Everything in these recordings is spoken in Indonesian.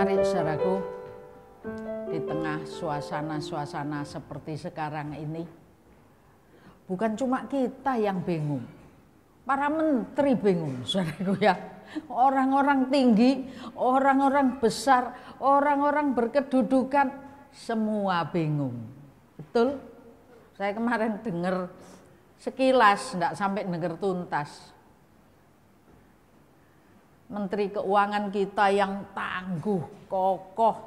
Mari saudaraku, di tengah suasana-suasana seperti sekarang ini, bukan cuma kita yang bingung, para menteri bingung saudaraku ya. Orang-orang tinggi, orang-orang besar, orang-orang berkedudukan, semua bingung. Betul? Saya kemarin dengar sekilas, enggak sampai dengar tuntas. Menteri Keuangan kita yang tangguh, kokoh.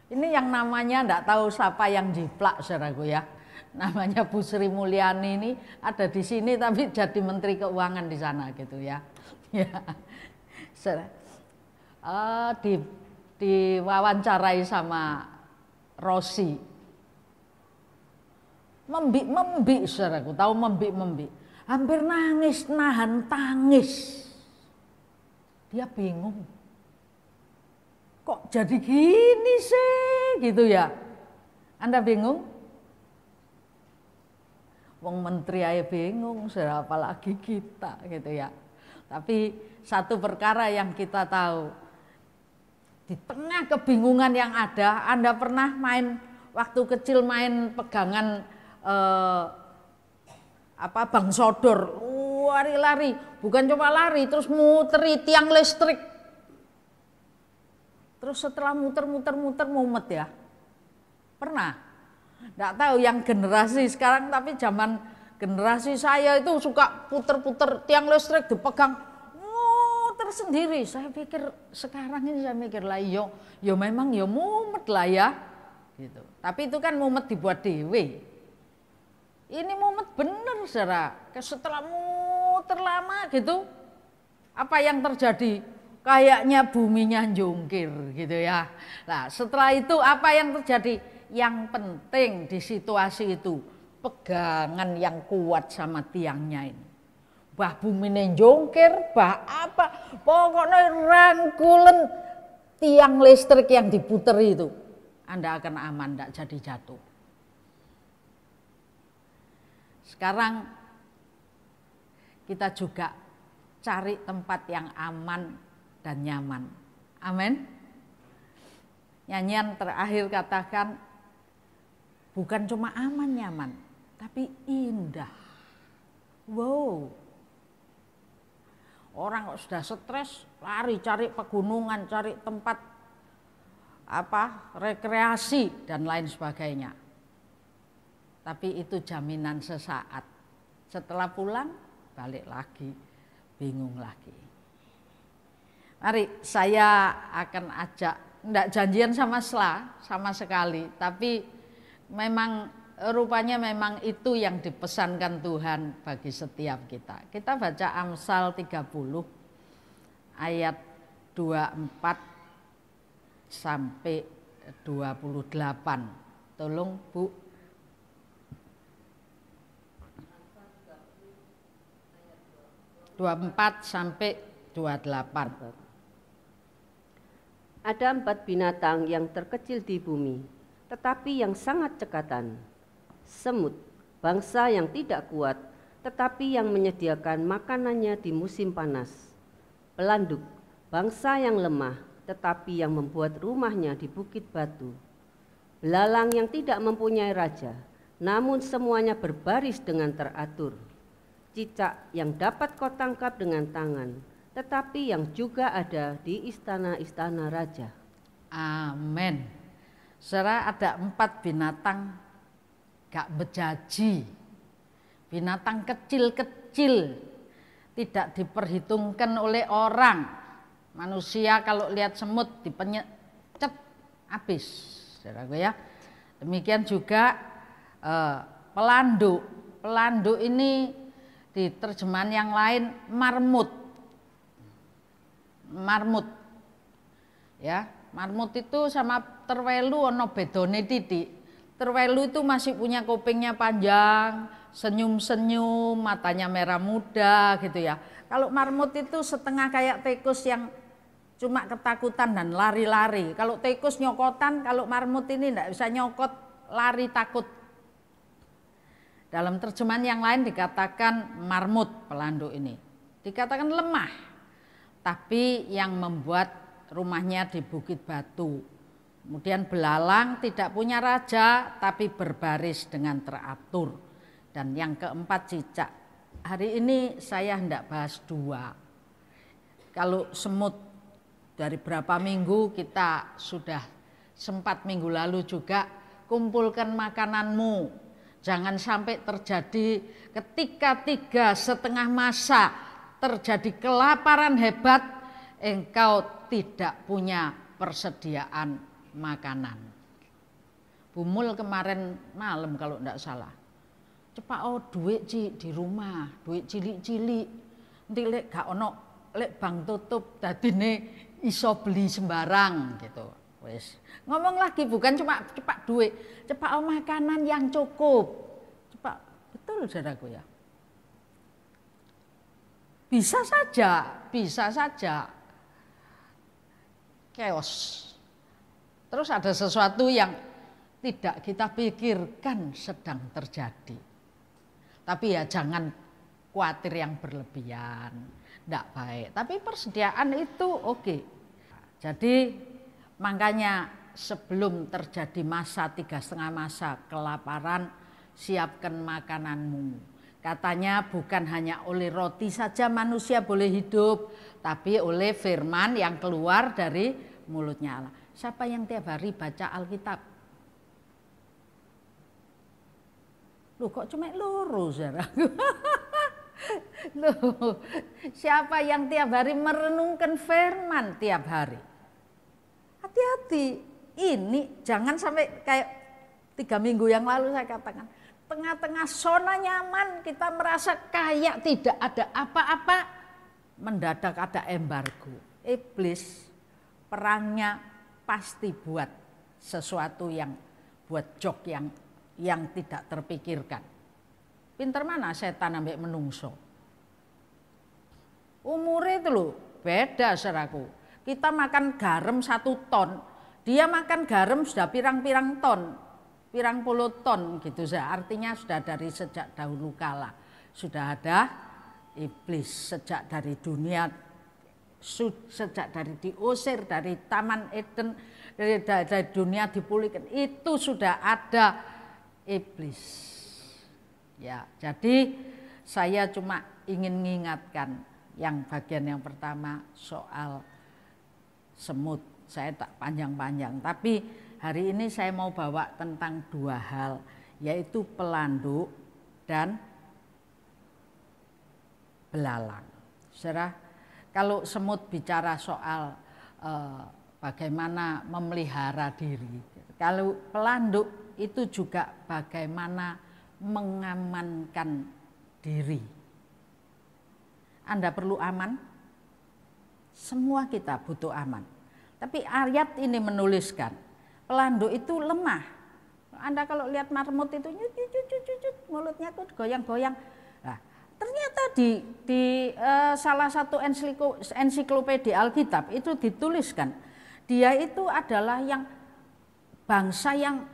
Ini yang namanya enggak tahu siapa yang jiplak saudaraku ya. Namanya Bu Sri Mulyani ini ada di sini tapi jadi Menteri Keuangan di sana gitu ya. Ya. Diwawancarai sama Rosi. Membik saudaraku, tahu membik. Hampir nangis, nahan tangis. Dia bingung, kok jadi gini sih gitu ya. Anda bingung? Wong menteri aja bingung, apalagi kita gitu ya. Tapi satu perkara yang kita tahu, di tengah kebingungan yang ada, Anda pernah waktu kecil main pegangan bang sodor, lari-lari, bukan cuma lari, terus muteri tiang listrik. Terus setelah muter mumet ya. Pernah? Nggak tahu yang generasi sekarang, tapi zaman generasi saya itu suka puter-puter tiang listrik dipegang, muter sendiri. Saya pikir sekarang ini lah, yo memang yo mumet lah ya. Gitu. Tapi itu kan mumet dibuat dewe. Ini mumet bener saudara. Setelah muter lama gitu, apa yang terjadi? Kayaknya buminya jungkir gitu ya. Nah setelah itu apa yang terjadi? Yang penting di situasi itu pegangan yang kuat sama tiangnya ini. Bah buminya jungkir, bah apa? Pokoknya rangkulen tiang listrik yang diputer itu. Anda akan aman, tidak jadi jatuh. Sekarang kita juga cari tempat yang aman dan nyaman. Amin. Nyanyian terakhir katakan, bukan cuma aman nyaman, tapi indah. Wow. Orang kok sudah stres, lari cari pegunungan, cari tempat rekreasi dan lain sebagainya. Tapi itu jaminan sesaat. Setelah pulang, balik lagi, bingung lagi. Mari saya akan ajak, enggak janjian sama sekali. Tapi memang rupanya memang itu yang dipesankan Tuhan bagi setiap kita. Kita baca Amsal 30 ayat 24 sampai 28. Tolong Bu. (24 sampai 28). Ada 4 binatang yang terkecil di bumi, tetapi yang sangat cekatan. Semut, bangsa yang tidak kuat, tetapi yang menyediakan makanannya di musim panas. Pelanduk, bangsa yang lemah, tetapi yang membuat rumahnya di bukit batu. Belalang yang tidak mempunyai raja, namun semuanya berbaris dengan teratur. Cicak yang dapat kau tangkap dengan tangan, tetapi yang juga ada di istana-istana raja. Amin. Saudara, ada 4 binatang gak bejaji. Binatang kecil-kecil, tidak diperhitungkan oleh orang. Manusia kalau lihat semut dipenyet, habis. Saudara ya. Demikian juga pelanduk. Pelanduk ini di terjemahan yang lain marmut. Marmut. Ya, marmut itu sama terwelu ono bedone titik. Terwelu itu masih punya kupingnya panjang, senyum-senyum, matanya merah muda gitu ya. Kalau marmut itu setengah kayak tikus yang cuma ketakutan dan lari-lari. Kalau tikus nyokotan, kalau marmut ini enggak bisa nyokot, lari takut. Dalam terjemahan yang lain dikatakan marmut pelanduk ini. Dikatakan lemah. Tapi yang membuat rumahnya di Bukit Batu. Kemudian belalang tidak punya raja tapi berbaris dengan teratur. Dan yang keempat cicak. Hari ini saya hendak bahas dua. Kalau semut dari berapa minggu kita sudah sempat minggu lalu juga kumpulkan makananmu. Jangan sampai terjadi ketika 3,5 masa terjadi kelaparan hebat, engkau tidak punya persediaan makanan. Bumul kemarin malam kalau tidak salah. Cepak duit di rumah, duit cilik-cilik. Nanti lek gak ono lek bank tutup dadine iso beli sembarang gitu. Wes. Ngomong lagi bukan cuma cepak duit, cepak makanan yang cukup. Cepak betul saudaraku ya. Bisa saja chaos. Terus ada sesuatu yang tidak kita pikirkan sedang terjadi. Tapi ya jangan khawatir yang berlebihan, tidak baik. Tapi persediaan itu oke. Jadi makanya sebelum terjadi masa 3,5 masa kelaparan, siapkan makananmu. Katanya bukan hanya oleh roti saja manusia boleh hidup, tapi oleh firman yang keluar dari mulutnya Allah. Siapa yang tiap hari baca Alkitab? Loh kok cuma loro saudaraku? Loh, siapa yang tiap hari merenungkan firman tiap hari? Hati-hati, ini jangan sampai kayak 3 minggu yang lalu saya katakan. Tengah-tengah zona nyaman kita merasa kayak tidak ada apa-apa. Mendadak ada embargo. Iblis perangnya pasti buat sesuatu yang buat jok yang tidak terpikirkan. Pinter mana setan ambek menungso. Umurnya itu loh beda saudaraku. Kita makan garam 1 ton, dia makan garam sudah pirang-pirang ton, pirang puluh ton gitu saja. Artinya sudah dari sejak dahulu kala sudah ada iblis sejak dari dunia, sejak dari diusir dari Taman Eden, dari dunia dipulihkan itu sudah ada iblis. Ya, jadi saya cuma ingin mengingatkan yang bagian yang pertama soal semut. Saya tak panjang-panjang, tapi hari ini saya mau bawa tentang 2 hal, yaitu pelanduk dan belalang. Saudara, kalau semut bicara soal bagaimana memelihara diri, kalau pelanduk itu juga bagaimana mengamankan diri. Anda perlu aman? Semua kita butuh aman. Tapi ayat ini menuliskan, pelanduk itu lemah. Anda kalau lihat marmut itu mulutnya tuh goyang-goyang. Nah, ternyata di salah satu ensiklopedia Alkitab itu dituliskan, dia itu adalah yang bangsa yang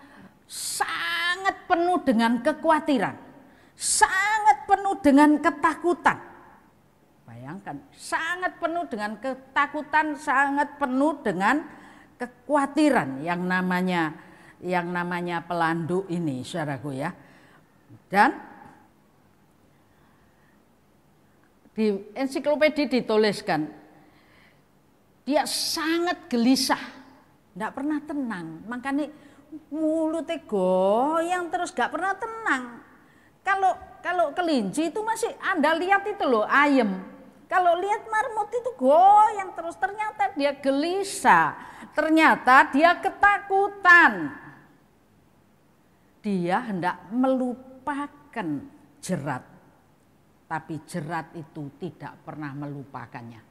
sangat penuh dengan kekhawatiran, sangat penuh dengan ketakutan. Bayangkan, sangat penuh dengan ketakutan, sangat penuh dengan kekhawatiran yang namanya pelanduk ini, saudaraku ya. Dan di ensiklopedia dituliskan, dia sangat gelisah, tidak pernah tenang, makanya mulutnya goyang terus gak pernah tenang. Kalau kelinci itu masih Anda lihat itu loh ayem. Kalau lihat marmut itu goyang terus, ternyata dia gelisah, ternyata dia ketakutan. Dia hendak melupakan jerat, tapi jerat itu tidak pernah melupakannya.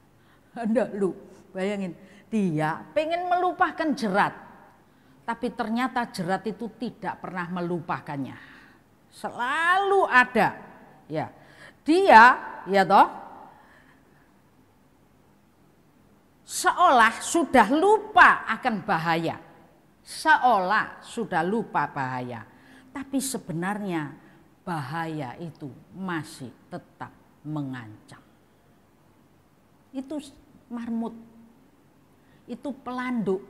Anda lu bayangin, dia pengen melupakan jerat, tapi ternyata jerat itu tidak pernah melupakannya. Selalu ada. Ya. Dia, ya toh, seolah sudah lupa akan bahaya. Seolah sudah lupa bahaya. Tapi sebenarnya bahaya itu masih tetap mengancam. Itu marmut. itu pelanduk.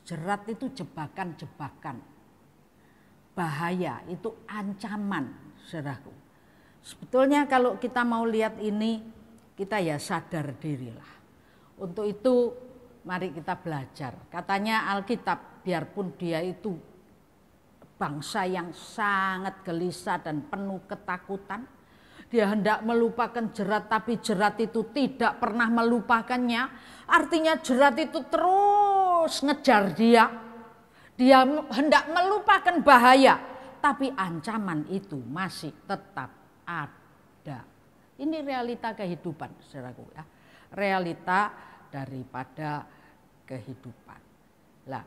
Jerat itu jebakan-jebakan. Bahaya itu ancaman, saudaraku. Sebetulnya kalau kita mau lihat ini, kita ya sadar dirilah. Untuk itu mari kita belajar. Katanya Alkitab, biarpun dia itu bangsa yang sangat gelisah dan penuh ketakutan, dia hendak melupakan jerat, tapi jerat itu tidak pernah melupakannya. Artinya jerat itu terus ngejar dia. Dia hendak melupakan bahaya, tapi ancaman itu masih tetap ada. Ini realita kehidupan, saudaraku ya. Realita daripada kehidupan. Lah,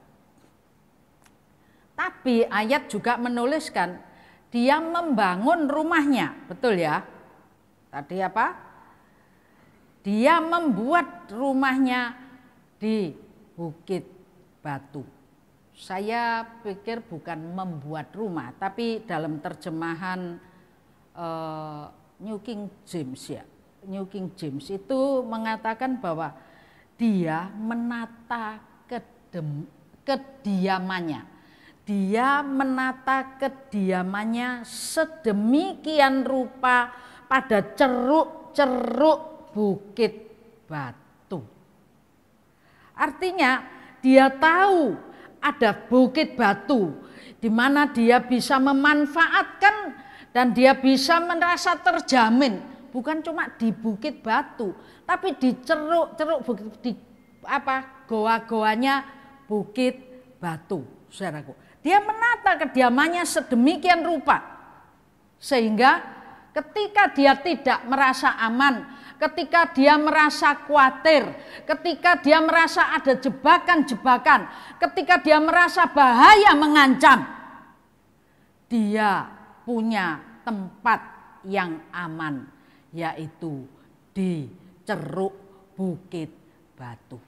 tapi ayat juga menuliskan dia membangun rumahnya, betul ya? Tadi apa? Dia membuat rumahnya di bukit batu. Saya pikir bukan membuat rumah, tapi dalam terjemahan New King James ya. New King James itu mengatakan bahwa dia menata kediamannya. Dia menata kediamannya sedemikian rupa pada ceruk-ceruk bukit batu. Artinya dia tahu ada bukit batu di mana dia bisa memanfaatkan dan dia bisa merasa terjamin. Bukan cuma di bukit batu, tapi di ceruk-ceruk bukit, di goa-goanya bukit batu, saudaraku. Dia menata kediamannya sedemikian rupa sehingga ketika dia tidak merasa aman, ketika dia merasa khawatir, ketika dia merasa ada jebakan-jebakan, ketika dia merasa bahaya mengancam, dia punya tempat yang aman, yaitu di ceruk bukit batu.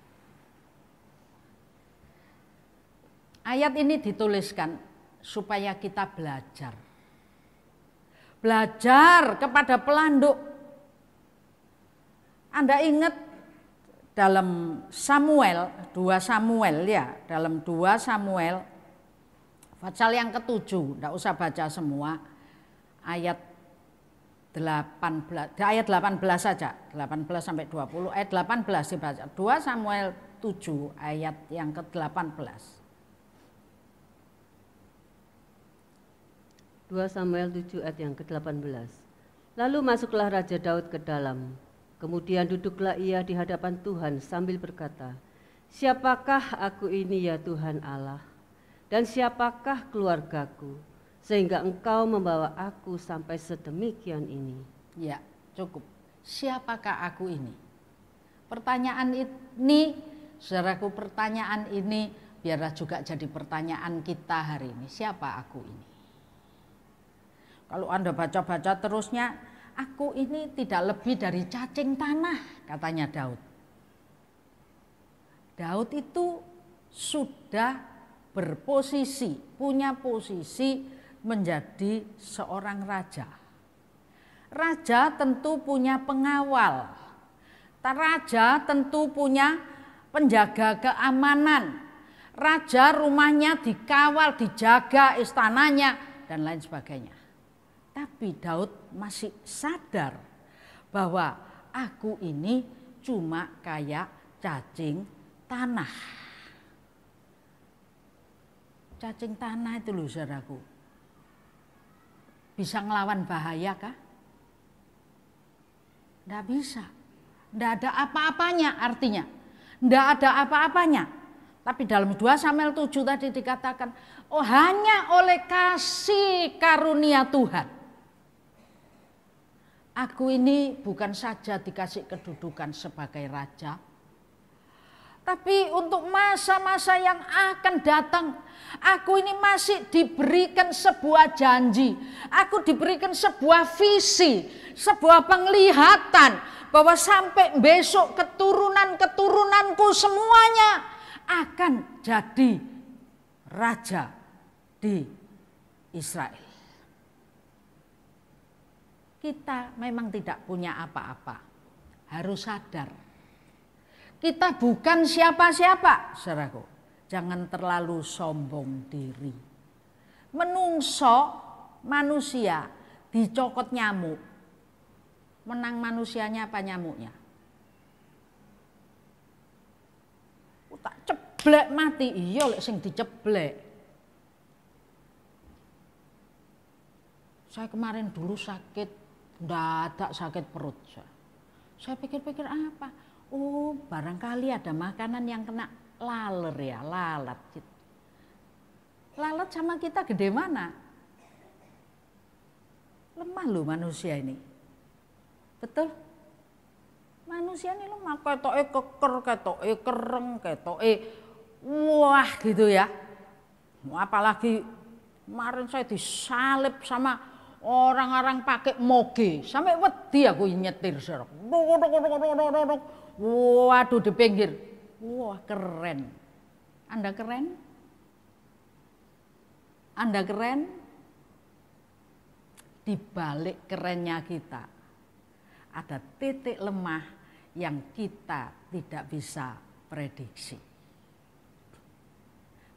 Ayat ini dituliskan supaya kita belajar. Belajar kepada pelanduk. Anda ingat dalam Samuel, 2 Samuel ya, dalam 2 Samuel pasal yang ke-7, enggak usah baca semua, ayat 18 saja, 18 sampai 20, ayat 18 dibaca. 2 Samuel 7 ayat yang ke-18. 2 Samuel 7 ayat yang ke-18. Lalu masuklah Raja Daud ke dalam. Kemudian duduklah ia di hadapan Tuhan sambil berkata, "Siapakah aku ini ya Tuhan Allah? Dan siapakah keluargaku, sehingga engkau membawa aku sampai sedemikian ini?" Ya, cukup. Siapakah aku ini? Pertanyaan ini, saudaraku, pertanyaan ini biarlah juga jadi pertanyaan kita hari ini. Siapa aku ini? Kalau Anda baca-baca terusnya, aku ini tidak lebih dari cacing tanah, katanya Daud. Daud itu sudah berposisi, punya posisi menjadi seorang raja. Raja tentu punya pengawal. Raja tentu punya penjaga keamanan. Raja rumahnya dikawal, dijaga istananya, dan lain sebagainya. Tapi Daud masih sadar bahwa aku ini cuma kayak cacing tanah. Cacing tanah itu loh, saudaraku. Bisa ngelawan bahaya kah? Tidak bisa. Tidak ada apa-apanya artinya. Tidak ada apa-apanya. Tapi dalam 2 Samuel 7 tadi dikatakan, oh hanya oleh kasih karunia Tuhan. Aku ini bukan saja dikasih kedudukan sebagai raja, tapi untuk masa-masa yang akan datang, aku ini masih diberikan sebuah janji. Aku diberikan sebuah visi, sebuah penglihatan bahwa sampai besok keturunan-keturunanku semuanya akan jadi raja di Israel. Kita memang tidak punya apa-apa, harus sadar. Kita bukan siapa-siapa, saudaraku. Jangan terlalu sombong diri. Menungso manusia dicokot nyamuk. Menang manusianya apa nyamuknya? Tak ceblek mati, iya lek sing diceblek. Saya kemarin dulu sakit, dadak sakit perut. Saya pikir-pikir apa? Oh, barangkali ada makanan yang kena laler ya, lalat. Lalat sama kita gede mana? Lemah loh manusia ini. Betul? Manusia ini lemah, ketoke keker, ketoke kereng, ketoke wah gitu ya. Apalagi kemarin saya disalib sama orang-orang pakai moge, sampai wedi aku nyetir serok. Waduh di pinggir. Wah keren. Anda keren? Anda keren? Di balik kerennya kita ada titik lemah yang kita tidak bisa prediksi.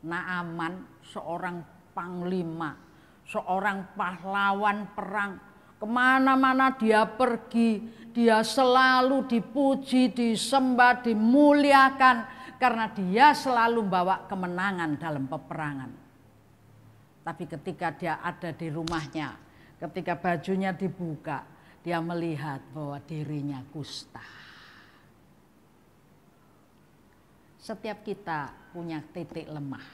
Naaman seorang panglima, seorang pahlawan perang, kemana-mana dia pergi, dia selalu dipuji, disembah, dimuliakan karena dia selalu bawa kemenangan dalam peperangan. Tapi ketika dia ada di rumahnya, ketika bajunya dibuka, dia melihat bahwa dirinya kusta. Setiap kita punya titik lemah.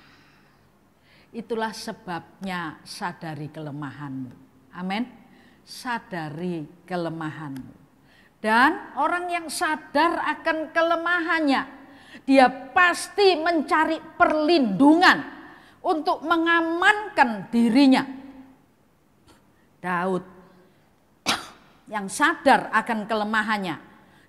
Itulah sebabnya sadari kelemahanmu. Amin. Sadari kelemahanmu. Dan orang yang sadar akan kelemahannya, dia pasti mencari perlindungan untuk mengamankan dirinya. Daud yang sadar akan kelemahannya,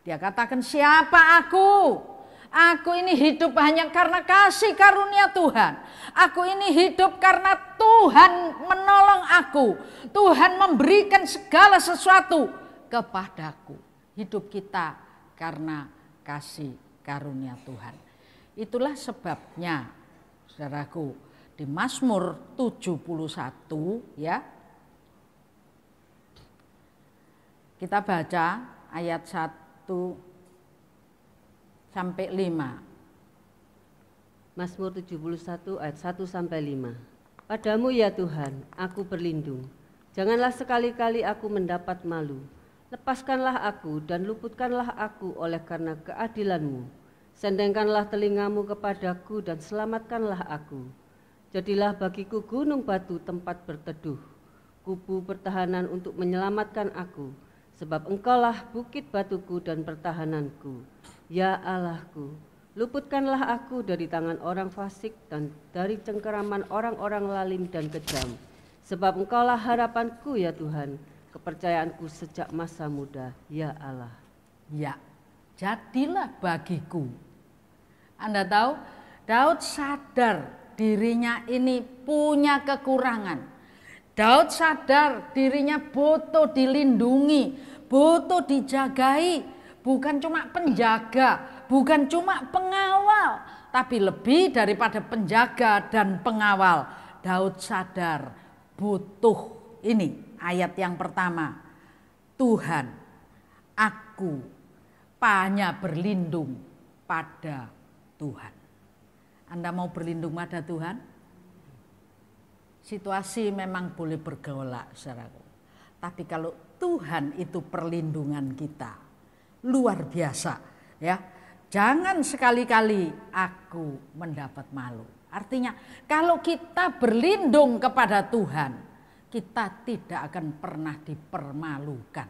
dia katakan, siapa aku? Aku ini hidup hanya karena kasih karunia Tuhan. Aku ini hidup karena Tuhan menolong aku. Tuhan memberikan segala sesuatu kepadaku. Hidup kita karena kasih karunia Tuhan. Itulah sebabnya, saudaraku, di Mazmur 71 ya. Kita baca ayat 1 sampai 5. Mazmur 71 ayat 1 sampai 5. Padamu ya Tuhan, aku berlindung. Janganlah sekali-kali aku mendapat malu. Lepaskanlah aku dan luputkanlah aku oleh karena keadilan-Mu. Sendengkanlah telingamu kepadaku dan selamatkanlah aku. Jadilah bagiku gunung batu tempat berteduh, kubu pertahanan untuk menyelamatkan aku. Sebab Engkaulah bukit batuku dan pertahananku. Ya Allahku, luputkanlah aku dari tangan orang fasik dan dari cengkeraman orang-orang lalim dan kejam. Sebab Engkaulah harapanku ya Tuhan, kepercayaanku sejak masa muda, ya Allah. Ya, jadilah bagiku. Anda tahu, Daud sadar dirinya ini punya kekurangan. Daud sadar dirinya butuh dilindungi, butuh dijagai. Bukan cuma penjaga, bukan cuma pengawal, tapi lebih daripada penjaga dan pengawal. Daud sadar butuh ini ayat yang pertama. Tuhan, aku hanya berlindung pada Tuhan. Anda mau berlindung pada Tuhan? Situasi memang boleh bergolak, saudaraku. Tapi kalau Tuhan itu perlindungan kita, luar biasa ya. Jangan sekali-kali aku mendapat malu. Artinya kalau kita berlindung kepada Tuhan, kita tidak akan pernah dipermalukan.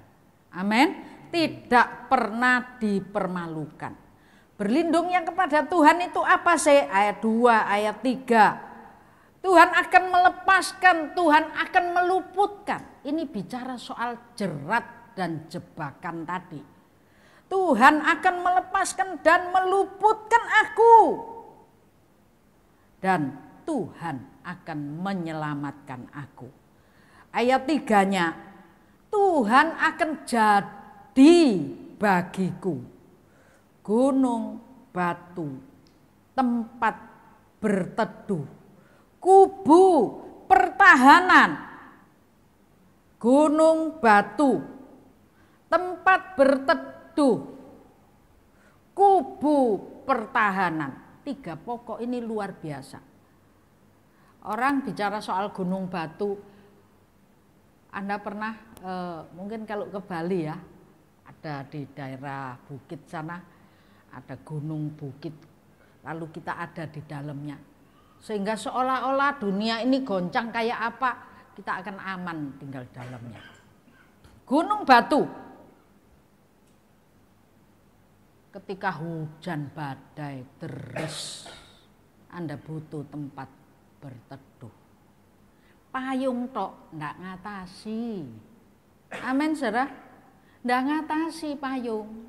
Amin. Tidak pernah dipermalukan. Berlindungnya kepada Tuhan itu apa sih? Ayat 2, ayat 3. Tuhan akan melepaskan, Tuhan akan meluputkan. Ini bicara soal jerat dan jebakan tadi. Tuhan akan melepaskan dan meluputkan aku. Dan Tuhan akan menyelamatkan aku. Ayat 3-nya, Tuhan akan jadi bagiku gunung batu, tempat berteduh, kubu pertahanan, gunung batu, tempat berteduh, kubu pertahanan. 3 pokok ini luar biasa. Orang bicara soal gunung batu, Anda pernah mungkin kalau ke Bali ya, ada di daerah bukit sana, ada gunung bukit, lalu kita ada di dalamnya. Sehingga seolah-olah dunia ini goncang kayak apa, kita akan aman tinggal di dalamnya. Gunung batu. Ketika hujan badai deras, Anda butuh tempat berteduh. Payung tok ndak ngatasi. Amin, saudara. Ndak ngatasi payung.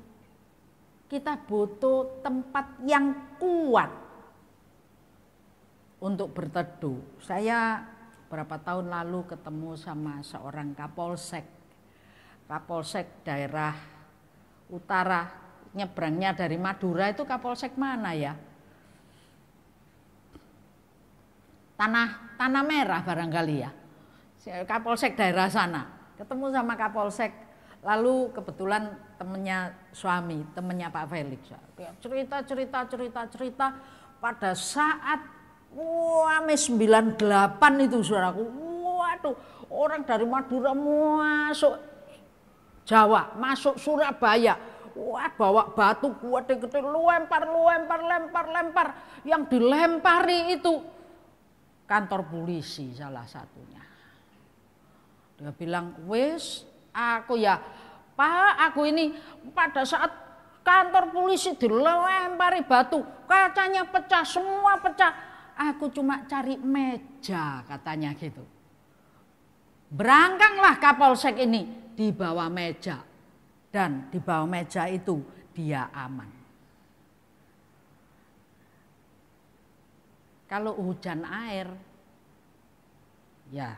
Kita butuh tempat yang kuat untuk berteduh. Saya berapa tahun lalu ketemu sama seorang kapolsek. Kapolsek daerah utara, nyebrangnya dari Madura itu kapolsek mana ya? Tanah Merah barangkali ya. Kapolsek daerah sana. Ketemu sama kapolsek, lalu kebetulan temennya suami, temennya Pak Felix. Cerita. Pada saat 98 itu saudaraku, waduh, orang dari Madura masuk Jawa, masuk Surabaya. Wah, bawa batu gede-gede, lempar. Yang dilempari itu kantor polisi salah satunya. Dia bilang, wes aku ya Pak, aku ini pada saat kantor polisi dilempari batu, kacanya pecah, semua pecah. Aku cuma cari meja, katanya gitu. Berangkanglah kapolsek ini di bawah meja. Dan di bawah meja itu dia aman. Kalau hujan air, ya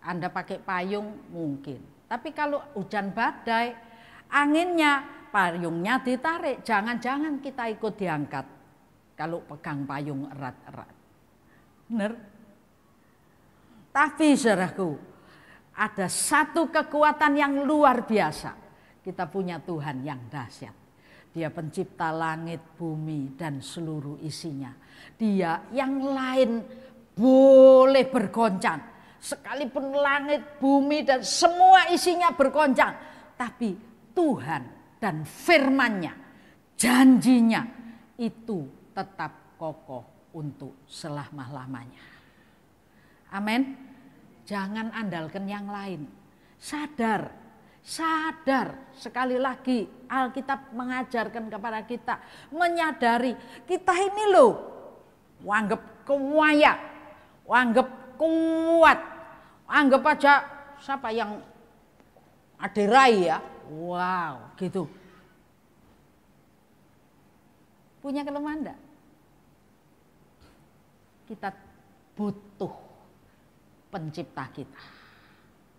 Anda pakai payung mungkin. Tapi kalau hujan badai, anginnya, payungnya ditarik. Jangan-jangan kita ikut diangkat kalau pegang payung erat-erat. Benar? Tapi saudaraku, ada satu kekuatan yang luar biasa. Kita punya Tuhan yang dahsyat. Dia pencipta langit, bumi, dan seluruh isinya. Dia yang lain boleh bergoncang. Sekalipun langit, bumi, dan semua isinya bergoncang. Tapi Tuhan dan firman-Nya, janjinya itu tetap kokoh untuk selama-lamanya. Amin. Jangan andalkan yang lain. Sadar, sekali lagi Alkitab mengajarkan kepada kita, menyadari kita ini loh anggap kaya, anggap kuat, anggap aja siapa yang aderai ya, wow gitu. Punya kelemahan enggak? Kita butuh pencipta kita.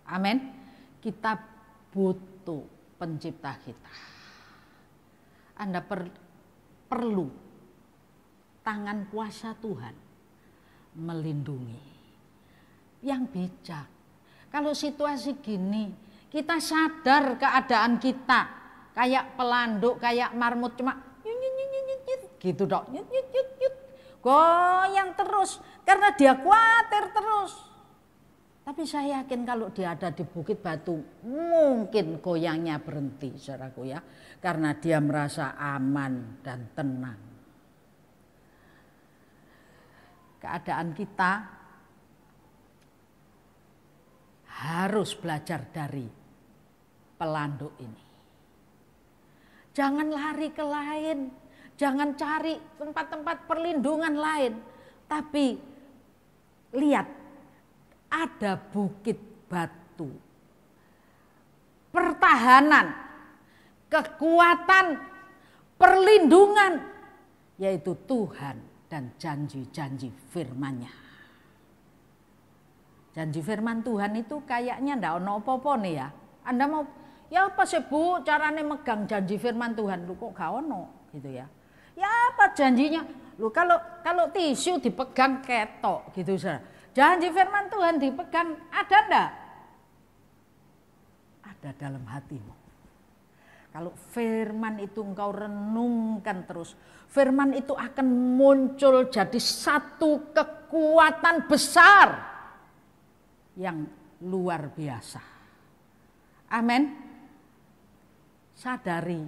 Amin. Kita butuh pencipta kita. Anda perlu tangan kuasa Tuhan melindungi. Yang bijak. Kalau situasi gini, kita sadar keadaan kita kayak pelanduk, kayak marmut, cuma gitu dok, goyang terus karena dia khawatir terus. Tapi saya yakin kalau dia ada di Bukit Batu, mungkin goyangnya berhenti, saudaraku ya, karena dia merasa aman dan tenang. Keadaan kita harus belajar dari pelanduk ini. Jangan lari ke lain, jangan cari tempat-tempat perlindungan lain, tapi lihat. Ada bukit batu, pertahanan, kekuatan, perlindungan, yaitu Tuhan dan janji-janji firman-Nya. Janji firman Tuhan itu kayaknya ndak ono apa-apa nih ya. Anda mau, ya apa sih Bu caranya megang janji firman Tuhan? Lu kok gak ono gitu ya. Ya apa janjinya? Loh kalau tisu dipegang ketok gitu saudara. Janji firman Tuhan dipegang ada enggak? Ada dalam hatimu. Kalau firman itu engkau renungkan terus, firman itu akan muncul jadi satu kekuatan besar yang luar biasa. Amin. Sadari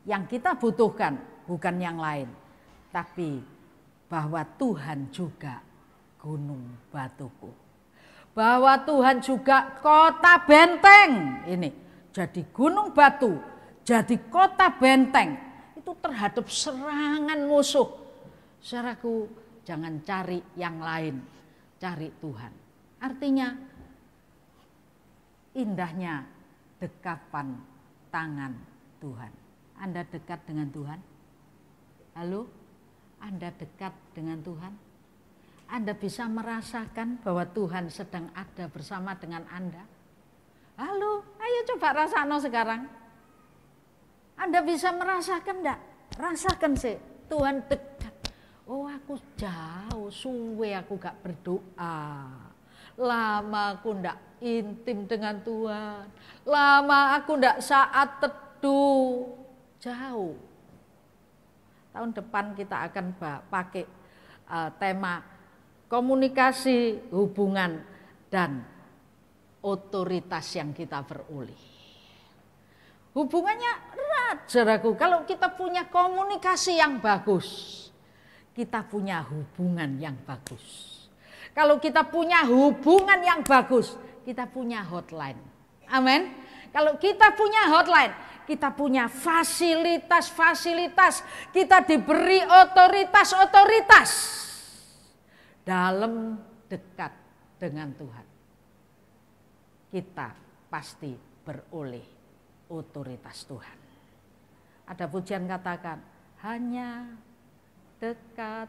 yang kita butuhkan bukan yang lain, tapi bahwa Tuhan juga gunung batuku. Bahwa Tuhan juga kota benteng. Ini jadi gunung batu, jadi kota benteng. Itu terhadap serangan musuh. Saudaraku, jangan cari yang lain, cari Tuhan. Artinya indahnya dekapan tangan Tuhan. Anda dekat dengan Tuhan? Halo? Anda dekat dengan Tuhan? Anda bisa merasakan bahwa Tuhan sedang ada bersama dengan Anda? Halo? Ayo coba rasakan sekarang. Anda bisa merasakan enggak? Rasakan sih, Tuhan dekat. Oh aku jauh, suwe aku gak berdoa. Lama aku ndak intim dengan Tuhan. Lama aku ndak saat teduh. Jauh. Tahun depan kita akan pakai tema komunikasi, hubungan, dan otoritas yang kita beroleh. Hubungannya erat, saudaraku. Kalau kita punya komunikasi yang bagus, kita punya hubungan yang bagus. Kalau kita punya hubungan yang bagus, kita punya hotline. Amin. Kalau kita punya hotline, kita punya fasilitas-fasilitas, kita diberi otoritas-otoritas dalam dekat dengan Tuhan. Kita pasti beroleh otoritas Tuhan. Ada pujian katakan, hanya dekat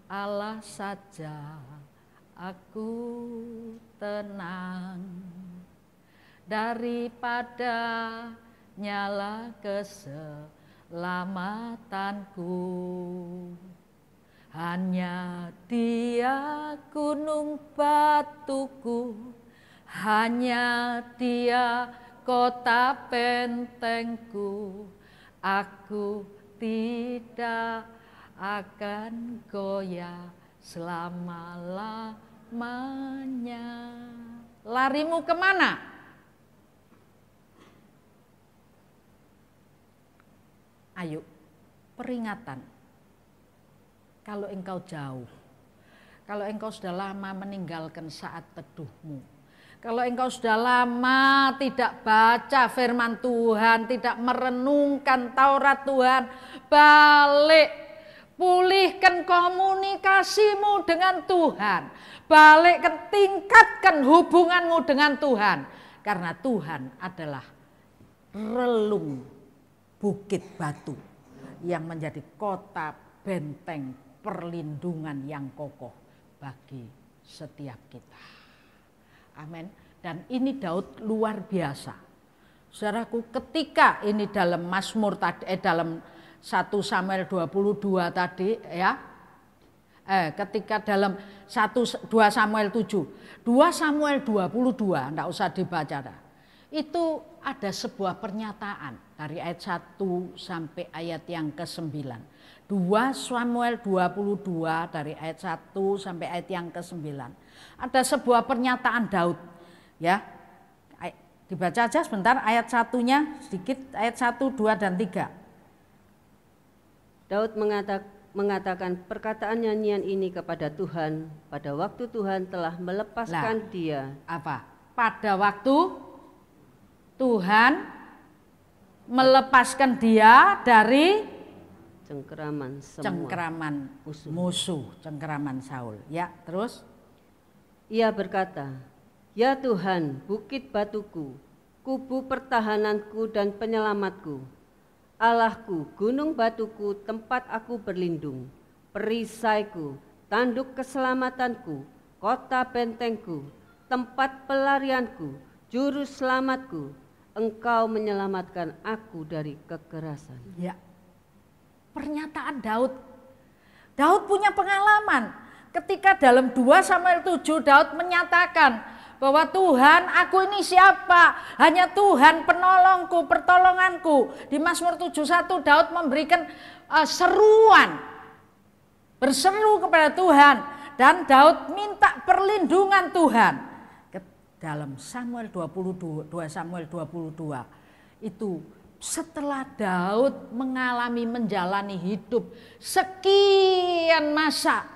Allah saja aku tenang, daripada nyala keselamatanku. Hanya Dia gunung batuku, hanya Dia kota bentengku. Aku tidak akan goyah selama-lamanya. Larimu kemana? Ayo, peringatan. Kalau engkau jauh, kalau engkau sudah lama meninggalkan saat teduhmu, kalau engkau sudah lama tidak baca firman Tuhan, tidak merenungkan Taurat Tuhan, balik, pulihkan komunikasimu dengan Tuhan, balik, tingkatkan hubunganmu dengan Tuhan, karena Tuhan adalah relung bukit batu yang menjadi kota benteng perlindungan yang kokoh bagi setiap kita. Amin. Dan ini Daud luar biasa. Saudaraku, ketika ini dalam Mazmur tadi, dalam 1 Samuel 22 tadi ya. Ketika dalam 2 Samuel 7, 2 Samuel 22, enggak usah dibaca dah. Itu ada sebuah pernyataan dari ayat 1 sampai ayat yang ke-9. 2 Samuel 22 dari ayat 1 sampai ayat yang ke-9. Ada sebuah pernyataan Daud. Ya. Dibaca aja sebentar ayat 1-nya sedikit, ayat 1, 2 dan 3. Daud mengatakan perkataan nyanyian ini kepada Tuhan pada waktu Tuhan telah melepaskan dia. Apa? Pada waktu Tuhan melepaskan dia dari cengkeraman musuh, cengkeraman Saul. Ya, terus ia berkata, "Ya Tuhan, bukit batuku, kubu pertahananku dan penyelamatku, Allahku, gunung batuku, tempat aku berlindung, perisaiku, tanduk keselamatanku, kota bentengku, tempat pelarianku, juru selamatku, Engkau menyelamatkan aku dari kekerasan." Ya. pernyataan Daud. Daud punya pengalaman. Ketika dalam 2 Samuel 7 Daud menyatakan bahwa Tuhan, aku ini siapa? Hanya Tuhan penolongku, pertolonganku. Di Mazmur 71 Daud memberikan seruan, berseru kepada Tuhan, dan Daud minta perlindungan Tuhan. Dalam Samuel 22, 2 Samuel 22 itu setelah Daud menjalani hidup sekian masa,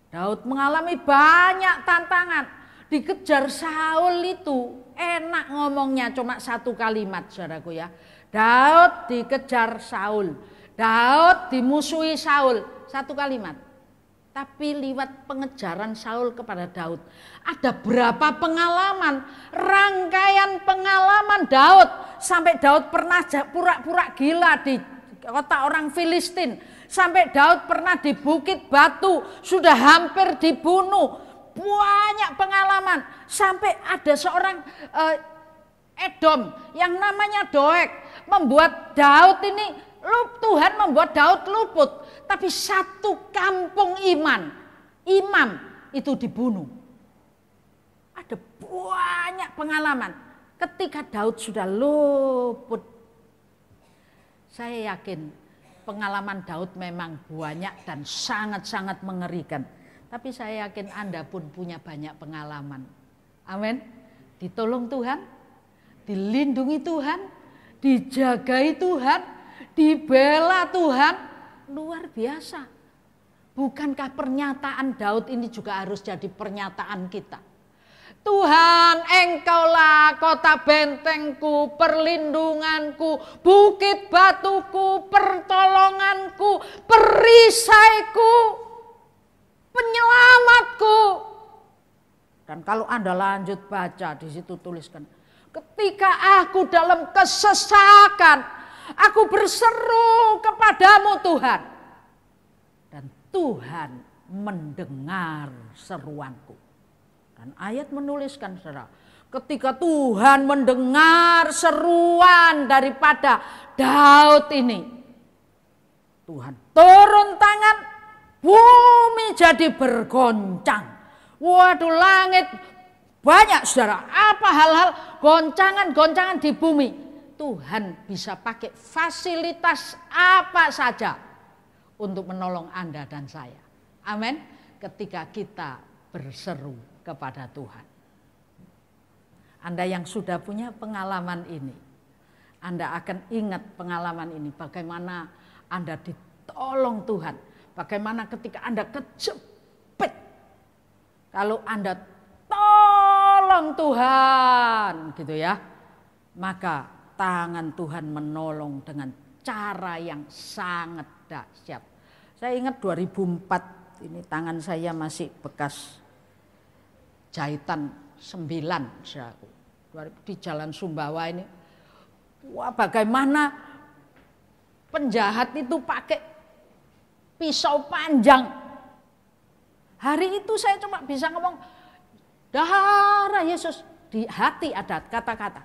Daud mengalami banyak tantangan. Dikejar Saul itu enak ngomongnya cuma 1 kalimat, saudaraku ya. Daud dikejar Saul, Daud dimusuhi Saul, 1 kalimat. Tapi lewat pengejaran Saul kepada Daud, ada berapa pengalaman, rangkaian pengalaman Daud. Sampai Daud pernah pura-pura gila di kota orang Filistin. Sampai Daud pernah di Bukit Batu, sudah hampir dibunuh. Banyak pengalaman. Sampai ada seorang Edom yang namanya Doeg membuat Daud ini, Tuhan membuat Daud luput. Tapi 1 kampung imam itu dibunuh. Ada banyak pengalaman. Ketika Daud sudah luput, saya yakin pengalaman Daud memang banyak dan sangat-sangat mengerikan. Tapi saya yakin Anda pun punya banyak pengalaman. Amin. Ditolong Tuhan, dilindungi Tuhan, dijagai Tuhan, dibela Tuhan. Luar biasa. Bukankah pernyataan Daud ini juga harus jadi pernyataan kita? Tuhan, Engkaulah kota bentengku, perlindunganku, bukit batuku, pertolonganku, perisaiku, penyelamatku. Dan kalau Anda lanjut baca, di situ tuliskan, ketika aku dalam kesesakan, aku berseru kepadamu Tuhan, dan Tuhan mendengar seruanku. Dan ayat menuliskan, saudara, ketika Tuhan mendengar seruan daripada Daud ini, Tuhan turun tangan, bumi jadi bergoncang. Waduh, langit banyak, saudara. Apa hal-hal goncangan-goncangan di bumi. Tuhan bisa pakai fasilitas apa saja untuk menolong Anda dan saya. Amin. Ketika kita berseru kepada Tuhan. Anda yang sudah punya pengalaman ini, Anda akan ingat pengalaman ini. Bagaimana Anda ditolong Tuhan. Bagaimana ketika Anda kejepit. Kalau Anda tolong Tuhan gitu ya, maka tangan Tuhan menolong dengan cara yang sangat dahsyat. Saya ingat 2004, ini tangan saya masih bekas jahitan 9 di Jalan Sumbawa ini. Wah, bagaimana penjahat itu pakai pisau panjang. Hari itu saya cuma bisa ngomong, darah Yesus. Di hati ada kata-kata,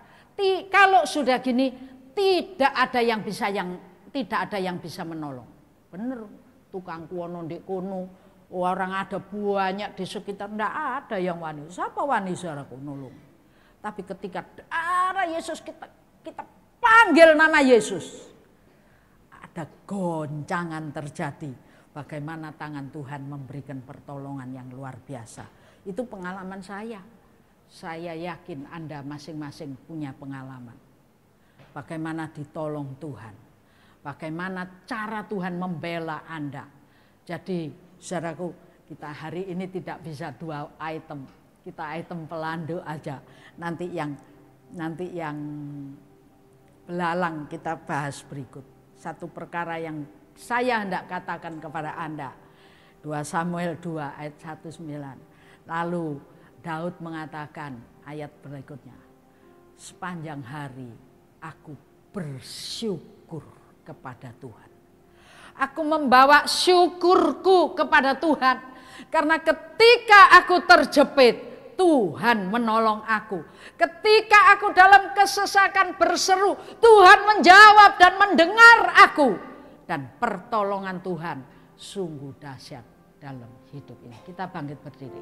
kalau sudah gini tidak ada yang bisa menolong. Bener, tukang kuono ndek kono, orang ada banyak di sekitar, tidak ada yang wani. Siapa wani saudaraku nolong? Tapi ketika darah Yesus kita panggil nama Yesus, ada goncangan terjadi. Bagaimana tangan Tuhan memberikan pertolongan yang luar biasa. Itu pengalaman saya. Saya yakin Anda masing-masing punya pengalaman. Bagaimana ditolong Tuhan. Bagaimana cara Tuhan membela Anda. Jadi saudaraku, kita hari ini tidak bisa 2 item. Kita item pelando aja. Nanti yang belalang kita bahas berikut. Satu perkara yang saya hendak katakan kepada Anda. 2 Samuel 2 ayat 1-9. Lalu Daud mengatakan ayat berikutnya. Sepanjang hari aku bersyukur kepada Tuhan. Aku membawa syukurku kepada Tuhan. Karena ketika aku terjepit, Tuhan menolong aku. Ketika aku dalam kesesakan berseru, Tuhan menjawab dan mendengar aku. dan pertolongan Tuhan sungguh dahsyat dalam hidup ini. Kita bangkit berdiri.